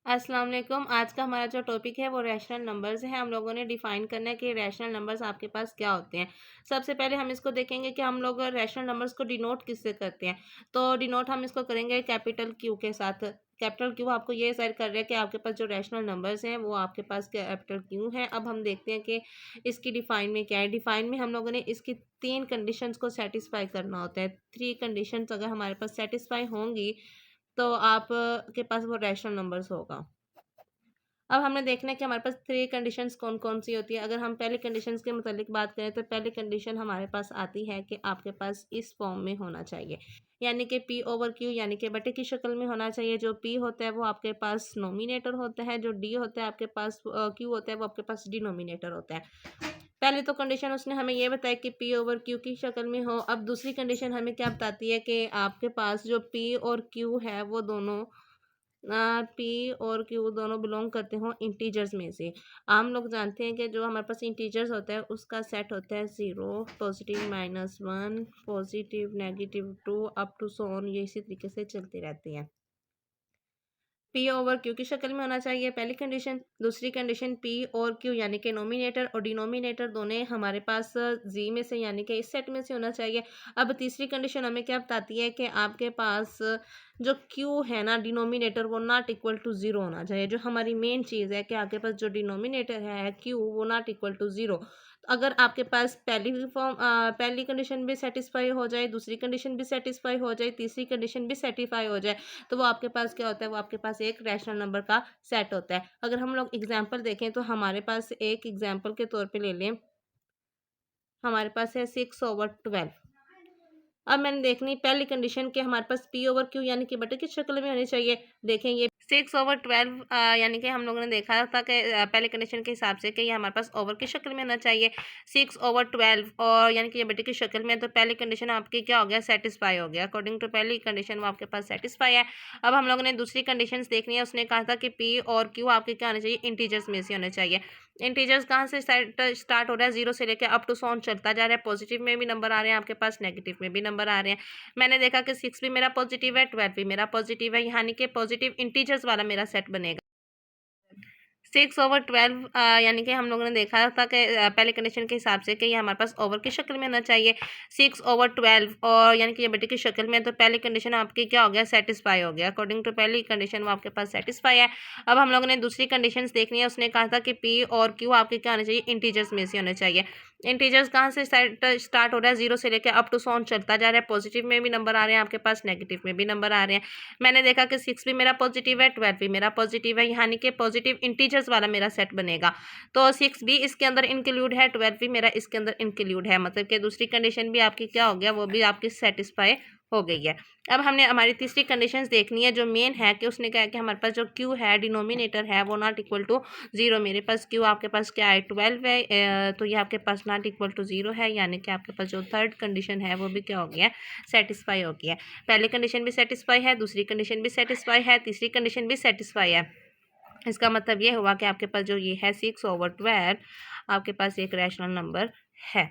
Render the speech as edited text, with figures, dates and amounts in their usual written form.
अस्सलाम वालेकुम। आज का हमारा जो टॉपिक है वो रैशनल नंबर्स है। हम लोगों ने डिफाइन करना है कि रैशनल नंबर्स आपके पास क्या होते हैं। सबसे पहले हम इसको देखेंगे कि हम लोग रैशनल नंबर्स को डिनोट किससे करते हैं। तो डिनोट हम इसको करेंगे कैपिटल क्यू के साथ। कैपिटल क्यू आपको ये साइड कर रहा है कि आपके पास जो रैशनल नंबर्स हैं वो आपके पास कैपिटल क्यू हैं। अब हम देखते हैं कि इसकी डिफाइन में क्या है। डिफाइन में हम लोगों ने इसकी 3 कंडीशंस को सेटिस्फाई करना होता है। 3 कंडीशंस अगर हमारे पास सेटिस्फाई होंगी तो आप के पास वो रैशनल नंबर्स होगा। अब हमने देखना है कि हमारे पास 3 कंडीशंस कौन-कौन सी होती है। अगर हम पहली कंडीशंस के मुतालिक बात करें तो पहली कंडीशन हमारे पास आती है कि आपके पास इस फॉर्म में होना चाहिए। यानी कि P ओवर Q यानी कि बटे की शक्ल में होना चाहिए। जो P होता है वो आपके पास नोमिनेटर होता है, जो D होता है आपके पास Q होता है वो आपके पास डिनोमिनेटर होता है। पहले तो कंडीशन उसने हमें ये बताया कि P ओवर Q की शक्ल में हो। अब दूसरी कंडीशन हमें क्या बताती है कि आपके पास जो P और Q है वो दोनों पी और क्यू दोनों बिलोंग करते हों इंटीजर्स में से। हम लोग जानते हैं कि जो हमारे पास इंटीजर्स होता है उसका सेट होता है 0 positive -1 positive -2 up to so on, ये इसी तरीके से चलती रहती हैं। पी ओवर क्यू की शक्ल में होना चाहिए पहली कंडीशन। दूसरी कंडीशन पी और क्यू यानी कि नोमिनेटर और डिनोमिनेटर दोनों हमारे पास जी में से यानी कि इस सेट में से होना चाहिए। अब तीसरी कंडीशन हमें क्या बताती है कि आपके पास जो क्यू है ना डिनोमिनेटर वो नॉट इक्वल टू ज़ीरो होना चाहिए। जो हमारी मेन चीज़ है कि आपके पास जो डिनोमिनेटर है क्यू वो नॉट इक्वल टू ज़ीरो। अगर आपके पास पहली कंडीशन भी सेटिस्फाई हो जाए, दूसरी कंडीशन भी सेटिस्फाई हो जाए, तीसरी कंडीशन भी सेटिस्फाई हो जाए, तो वो आपके पास क्या होता है, वो आपके पास एक रैशनल नंबर का सेट होता है। अगर हम लोग एग्जांपल देखें तो हमारे पास एक एग्जांपल के तौर पे ले लें, हमारे पास है 6/12। अब मैंने देखनी पहली कंडीशन कि हमारे पास P ओवर Q यानी कि बटे की शक्ल में होनी चाहिए। देखें ये 6/12 यानी कि हम लोगों ने देखा था कि पहले कंडीशन के हिसाब से कि ये हमारे पास ओवर की शक्ल में होना चाहिए। 6/12 और यानी कि ये बटे की शक्ल में, तो पहली कंडीशन आपकी क्या हो गया, सेटिस्फाई हो गया। अकॉर्डिंग टू पहली कंडीशन वो आपके पास सेटिस्फाई है। अब हम लोगों ने दूसरी कंडीशन देखनी है। उसने कहा था कि P और Q आपके क्या होने चाहिए, इंटीजर्स में से होने चाहिए। इंटीजर्स कहाँ से स्टार्ट हो रहा है, 0 से लेकर अप टू सो ऑन चलता जा रहा है। पॉजिटिव में भी नंबर आ रहे हैं आपके पास, नेगेटिव में भी नंबर आ रहे हैं। मैंने देखा कि 6 भी मेरा पॉजिटिव है, 12 भी मेरा पॉजिटिव है, यानी कि पॉजिटिव इंटीजर्स वाला मेरा सेट बनेगा। 6/12 यानी कि हम लोगों ने देखा था कि पहले कंडीशन के हिसाब से कि ये हमारे पास ओवर की शक्ल में होना चाहिए। 6/12 और यानी कि ये बटे की शक्ल में, तो पहली कंडीशन आपकी क्या हो गया, सेटिस्फाई हो गया। अकॉर्डिंग टू पहली कंडीशन वो आपके पास सेटिस्फाई है। अब हम लोगों ने दूसरी कंडीशंस देखनी है। उसने कहा था कि पी और क्यू आपके क्या होने चाहिए, इंटीजर्स में से होने चाहिए। इंटीजर्स कहाँ से स्टार्ट हो रहा है, 0 से लेकर अप टू सो ऑन चलता जा रहा है। पॉजिटिव में भी नंबर आ रहे हैं आपके पास, नेगेटिव में भी नंबर आ रहे हैं। मैंने देखा कि 6 भी मेरा पॉजिटिव है, 12 भी मेरा पॉजिटिव है, यानी कि पॉजिटिव इंटीजर्स वाला मेरा सेट बनेगा। तो 6 भी इसके अंदर इंक्लूड है, 12 भी मेरा इसके अंदर इंक्लूड है। मतलब कि दूसरी कंडीशन भी आपकी क्या हो गया, वो भी आपकी सेटिस्फाई हो गई है। अब हमने हमारी तीसरी कंडीशंस देखनी है। जो मेन है कि उसने कहा कि हमारे पास जो क्यू है डिनोमिनेटर है वो नॉट इक्वल टू ज़ीरो। मेरे पास क्यू आपके पास क्या है, 12 है, तो ये आपके पास नॉट इक्वल टू ज़ीरो है, यानी कि आपके पास जो थर्ड कंडीशन है वो भी क्या हो गया है, सेटिस्फाई हो गया है। पहली कंडीशन भी सेटिस्फाई है, दूसरी कंडीशन भी सेटिस्फाई है, तीसरी कंडीशन भी सेटिस्फाई है। इसका मतलब ये हुआ कि आपके पास जो ये है 6/12 आपके पास एक रैशनल नंबर है।